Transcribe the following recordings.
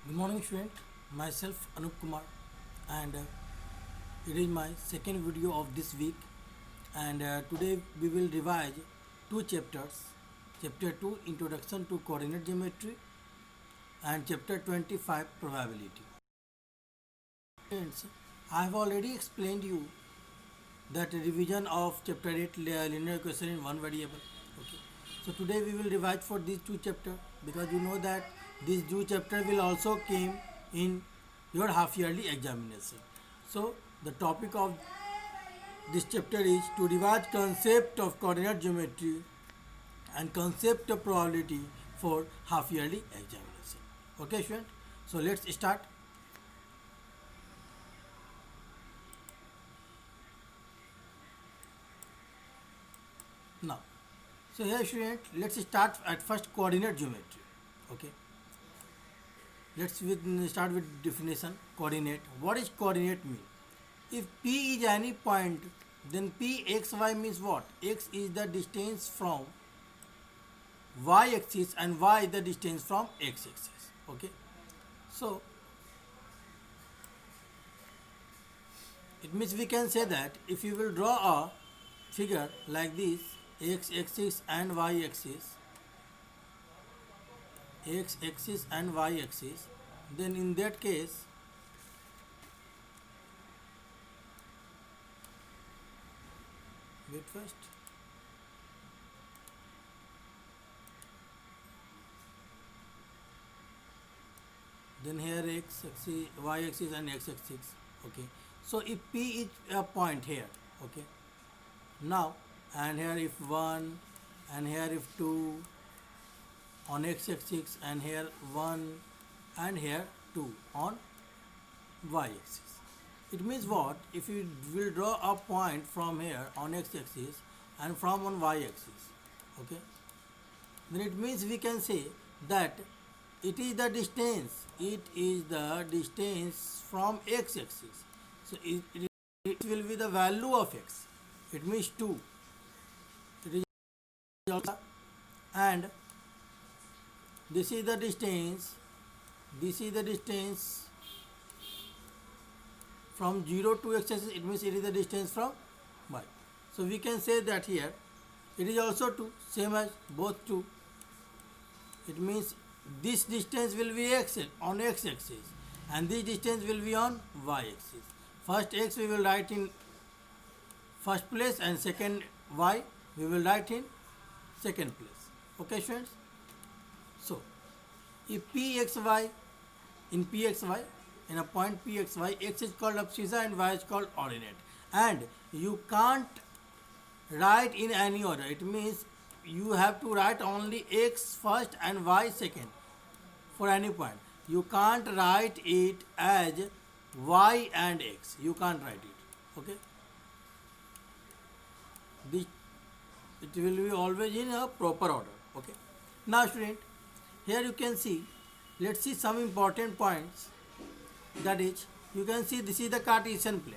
Good morning, student. Myself Anup Kumar, and it is my second video of this week. And today we will revise two chapters: Chapter 2, Introduction to Coordinate Geometry, and Chapter 25, Probability. Friends, I have already explained you that revision of Chapter 8 linear equation in one variable. Okay. So today we will revise for these two chapters because you know that these two chapters will also came in your half yearly examination. So the topic of this chapter is to revise concept of coordinate geometry and concept of probability for half yearly examination. Okay, student. So let's start. Now, so here student, let's start at first coordinate geometry. Okay. Start with definition. Coordinate. What is coordinate mean? If P is any point, then P x y means what? X is the distance from y axis and y is the distance from x axis. Okay. So it means we can say that if you will draw a figure like this, x axis and y axis, x axis and y axis, then in that case wait first. Then here x axis, y axis and x axis. Okay. So if P is a point here, okay. Now and here if 1 and here if 2 on x axis and here 1 and here 2 on y axis. It means what? If you will draw a point from here on x axis and from on y axis, okay, then it means we can say that it is the distance from x axis. So it will be the value of x. It means 2. It is also, and this is the distance. This is the distance from 0 to x axis. It means it is the distance from y. So we can say that here it is also 2, same as both 2. It means this distance will be x on x axis and this distance will be on y axis. First x we will write in first place and second y we will write in second place. Okay, students? So if pxy in pxy in a point pxy, x is called abscissa and y is called ordinate, and you can't write in any order. It means you have to write only x first and y second for any point. You can't write it as y and x. You can't write it. Okay. This it will be always in a proper order. Okay. Now student, here you can see, let's see some important points. That is, you can see this is the Cartesian plane.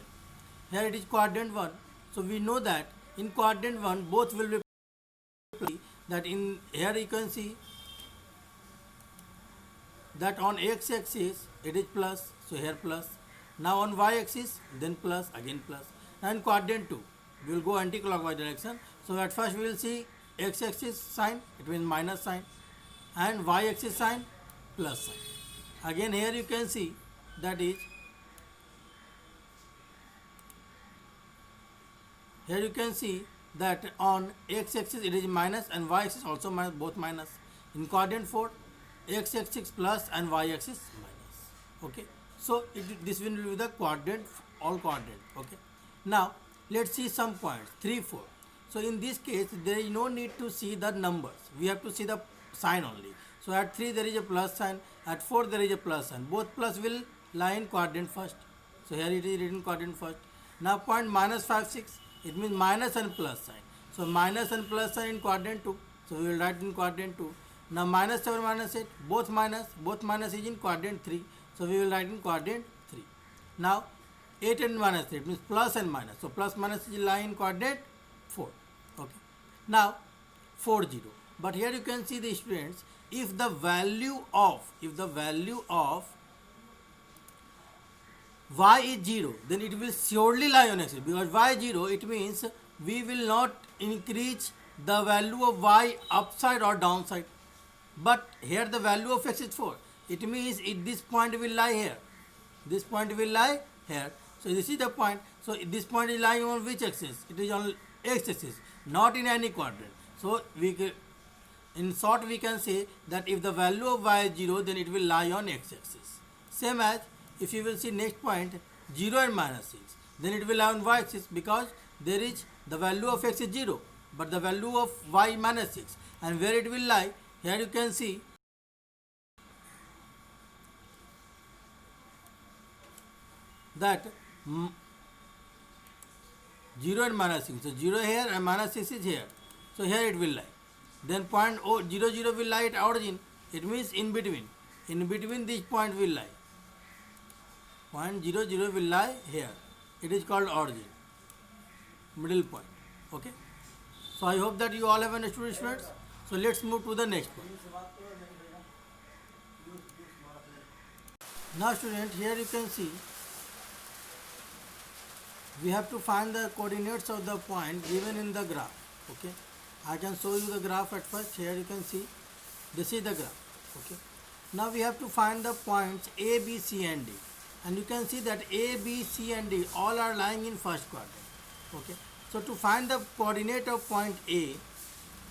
Here it is quadrant 1. So we know that in quadrant 1 both will be that in here you can see that on x axis it is plus, so here plus. Now on y axis then plus, again plus. Now in quadrant 2 we will go anti-clockwise direction. So at first we will see x axis sign, it means minus sign, and y axis sign, plus sign. Again here you can see that is, here you can see that on x axis it is minus and y axis also minus, both minus. In quadrant 4 x axis plus and y axis minus. Okay. So this will be the quadrant, all quadrant. Okay. Now let's see some points 3 4. So in this case there is no need to see the numbers, we have to see the sign only. So at 3 there is a plus sign, at 4 there is a plus sign. Both plus will lie in quadrant first. So here it is written quadrant first. Now point minus 5 6, it means minus and plus sign. So minus and plus sign in quadrant 2. So we will write in quadrant 2. Now minus 7 minus 8, both minus is in quadrant 3. So we will write in quadrant 3. Now 8 and minus 3, it means plus and minus. So plus minus is lie in quadrant 4. Okay. Now 4 0. But here you can see the students, if the value of y is 0, then it will surely lie on x-axis, because y is 0, it means we will not increase the value of y upside or downside. But here the value of x is 4. It means this point will lie here. This point will lie here. So this is the point. So this point is lying on which axis? It is on x-axis, not in any quadrant. So in short we can say that if the value of y is 0, then it will lie on x-axis. Same as if you will see next point 0 and minus 6, then it will lie on y-axis, because there is the value of x is 0, but the value of y minus 6. And where it will lie? Here you can see that 0 and minus 6. So 0 here and minus 6 is here. So here it will lie. Then point 0, 0 will lie at origin. It means in between. In between this point will lie. Point 0, 0 will lie here. It is called origin. Middle point. Okay. So I hope that you all have understood, students. So let's move to the next one. Now student, here you can see we have to find the coordinates of the point given in the graph. Okay, I can show you the graph at first. Here you can see this is the graph. Okay, now we have to find the points A, B, C and D, and you can see that A, B, C and D all are lying in first quadrant. Okay, so to find the coordinate of point A,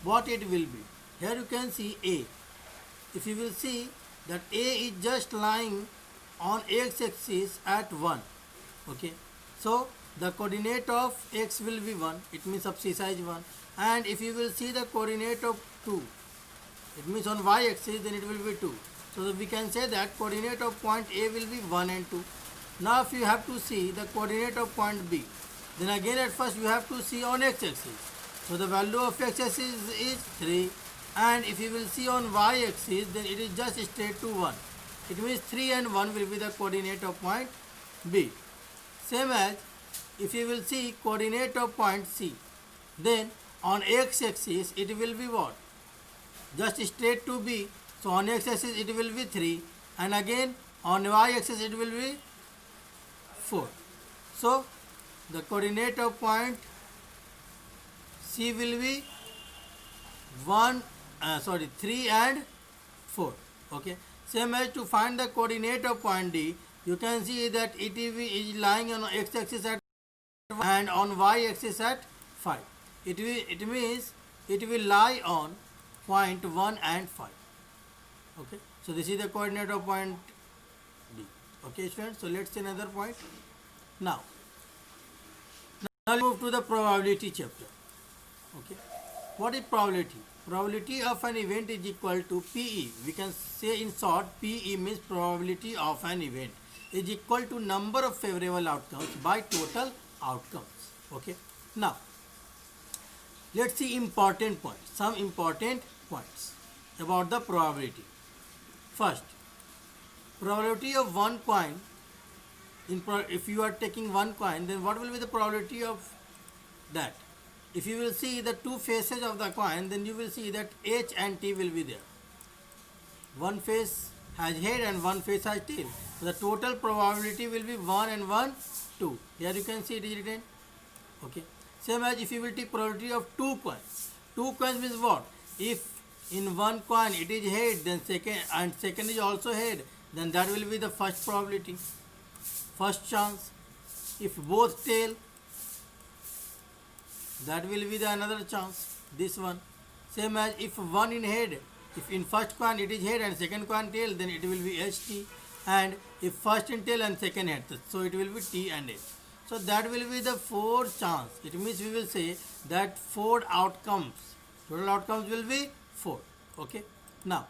what it will be? Here you can see A. If you will see that A is just lying on x-axis at 1. Okay, so the coordinate of x will be 1, it means subsize 1. And if you will see the coordinate of 2, it means on y-axis, then it will be 2. So we can say that coordinate of point A will be 1 and 2. Now if you have to see the coordinate of point B, then again at first you have to see on x-axis. So the value of x-axis is 3, and if you will see on y-axis, then it is just straight to 1. It means 3 and 1 will be the coordinate of point B. Same as if you will see coordinate of point C, then on x-axis it will be what? Just straight to B. So on x-axis it will be 3, and again on y-axis it will be 4. So the coordinate of point C will be 3 and 4. Okay. Same as to find the coordinate of point D, you can see that it is lying on x-axis at 1 and on y-axis at 5. It means it will lie on point 1 and 5. Okay. So this is the coordinate of point D. Okay, students. So let's see another point. Now move to the probability chapter. Okay. What is probability? Probability of an event is equal to PE. We can say in short, PE means probability of an event is equal to number of favorable outcomes by total outcomes. Okay. Now let's see important points. Some important points about the probability. First, probability of one coin. If you are taking one coin, then what will be the probability of that? If you will see the two faces of the coin, then you will see that H and T will be there. One face has head and one face has tail. So the total probability will be 1 and 1, 2. Here you can see it is written. Okay. Same as if you will take probability of two coins. Two coins means what? If in one coin it is head, then second is also head, then that will be the first probability, first chance. If both tail, that will be the another chance, this one. Same as if one in head, if in first coin it is head and second coin tail, then it will be HT. And if first in tail and second head, so it will be T and H. So that will be the 4 chance. It means we will say that 4 outcomes. Total outcomes will be 4. Okay. Now,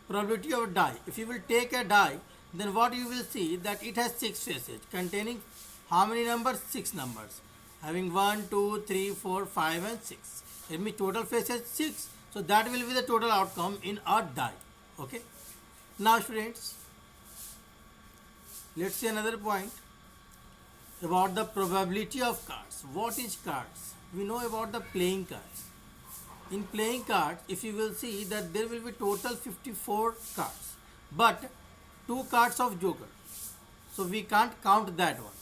probability of die. If you will take a die, then what you will see that it has 6 faces containing how many numbers? 6 numbers. Having 1, 2, 3, 4, 5 and 6. It means total faces 6. So that will be the total outcome in a die. Okay. Now students, let's see another point about the probability of cards. What is cards? We know about the playing cards. In playing cards, if you will see that there will be total 54 cards, but 2 cards of joker. so we can't count that one.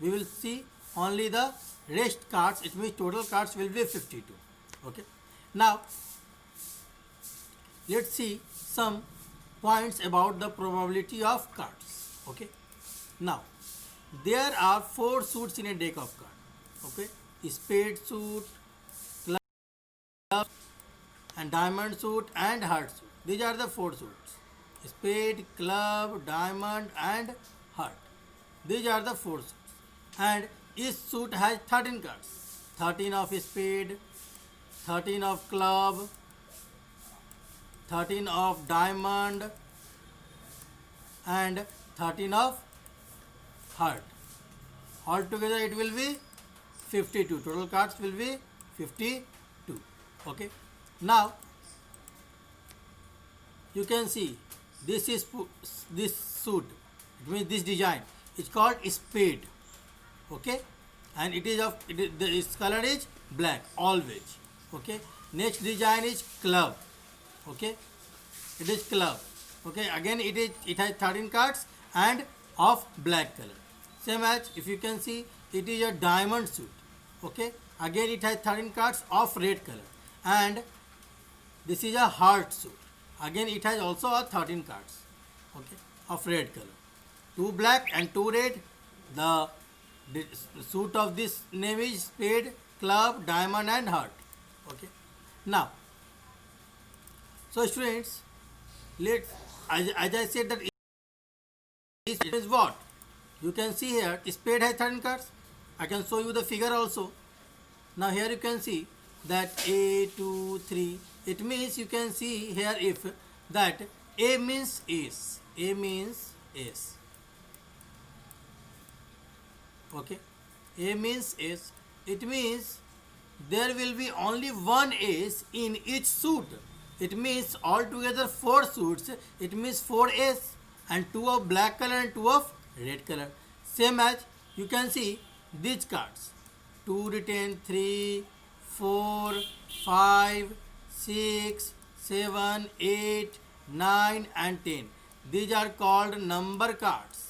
We will see only the rest cards. It means total cards will be 52. Okay. Now let's see some points about the probability of cards. Okay. Now there are 4 suits in a deck of cards. Okay. Spade suit, club, and diamond suit and heart suit. These are the 4 suits. Spade, club, diamond and heart. These are the 4 suits. And each suit has 13 cards. 13 of spade, 13 of club, 13 of diamond and 13 of heart. Altogether it will be 52. Total cards will be 52. Okay. Now you can see this is this suit. It means this design. It's called spade. Okay, and it is of its color is black always. Okay. Next design is club. Okay, it is club. Okay, again it has 13 cards and of black color. Same as if you can see it is a diamond suit. Okay, again it has 13 cards of red color, and this is a heart suit. Again it has also a 13 cards. Okay, of red color. 2 black and 2 red. The suit of this name is spade, club, diamond and heart. Okay. Now, so students, let as I said that it is what you can see here. Spade has 13 cards. I can show you the figure also. Now here you can see that A, 2, 3. It means you can see here if that A means ace. A means ace. Okay. A means ace. It means there will be only one ace in each suit. It means altogether 4 suits. It means 4 ace and 2 of black color and 2 of red color. Same as you can see these cards. 2 written, 3, 4, 5, 6, 7, 8, 9 and 10. These are called number cards.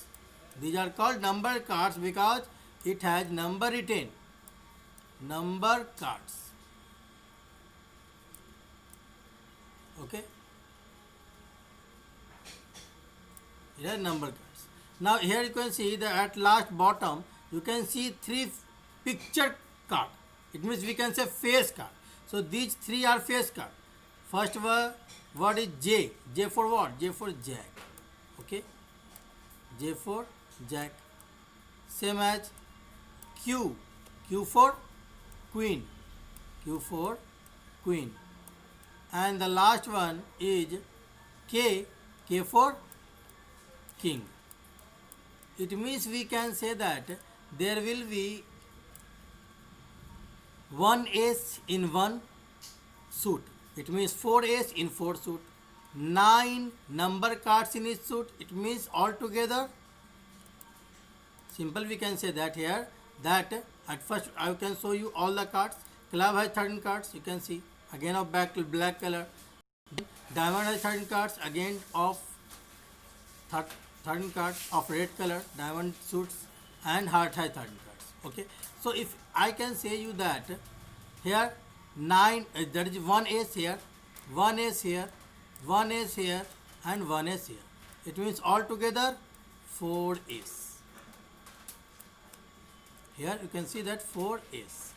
These are called number cards because it has number written. Number cards. Okay. Here are number cards. Now here you can see that at last bottom you can see 3 picture card. It means we can say face card. So these 3 are face card. First word is J. J for what? J for jack. Okay. J for jack. Same as Q. Q for queen. Q for queen. And the last one is K. K for king. It means we can say that there will be one ace in one suit. It means 4 ace in 4 suit. 9 number cards in each suit. It means altogether, simple we can say that here, that at first I can show you all the cards. Club has 13 cards, you can see, again of black color. Diamond has 13 cards, again of 13 cards of red color, diamond suits, and heart has 13 cards. Okay, so if I can say you that here 9, there is 1 ace here, 1 ace here, 1 ace here, and 1 ace here. It means altogether 4 ace. Here you can see that 4 ace.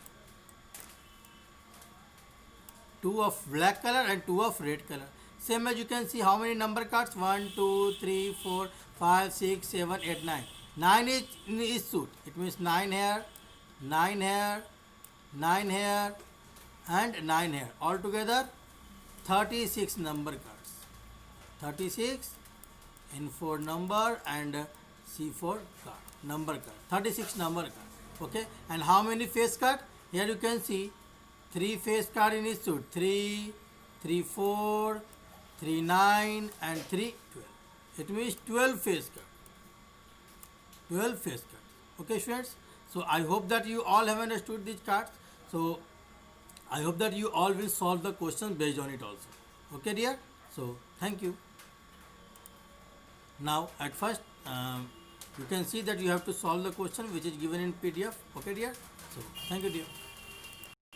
2 of black color and 2 of red color. Same as you can see how many number cards? 1, 2, 3, 4, 5, 6, 7, 8, 9. 9 is in each suit. It means 9 here, 9 here, 9 here, and 9 here. Altogether 36 number cards. 36 N4 number and C4 card. Number card. 36 number card. Okay. And how many face card? Here you can see 3 face card in each suit. 3, 3, 4, 3, 9 and 3, 12. It means 12 face card. 12 face cards. Okay students. So I hope that you all have understood these cards. So I hope that you all will solve the questions based on it also. Okay dear. So thank you. Now at first You can see that you have to solve the question which is given in PDF. Okay dear. So thank you dear.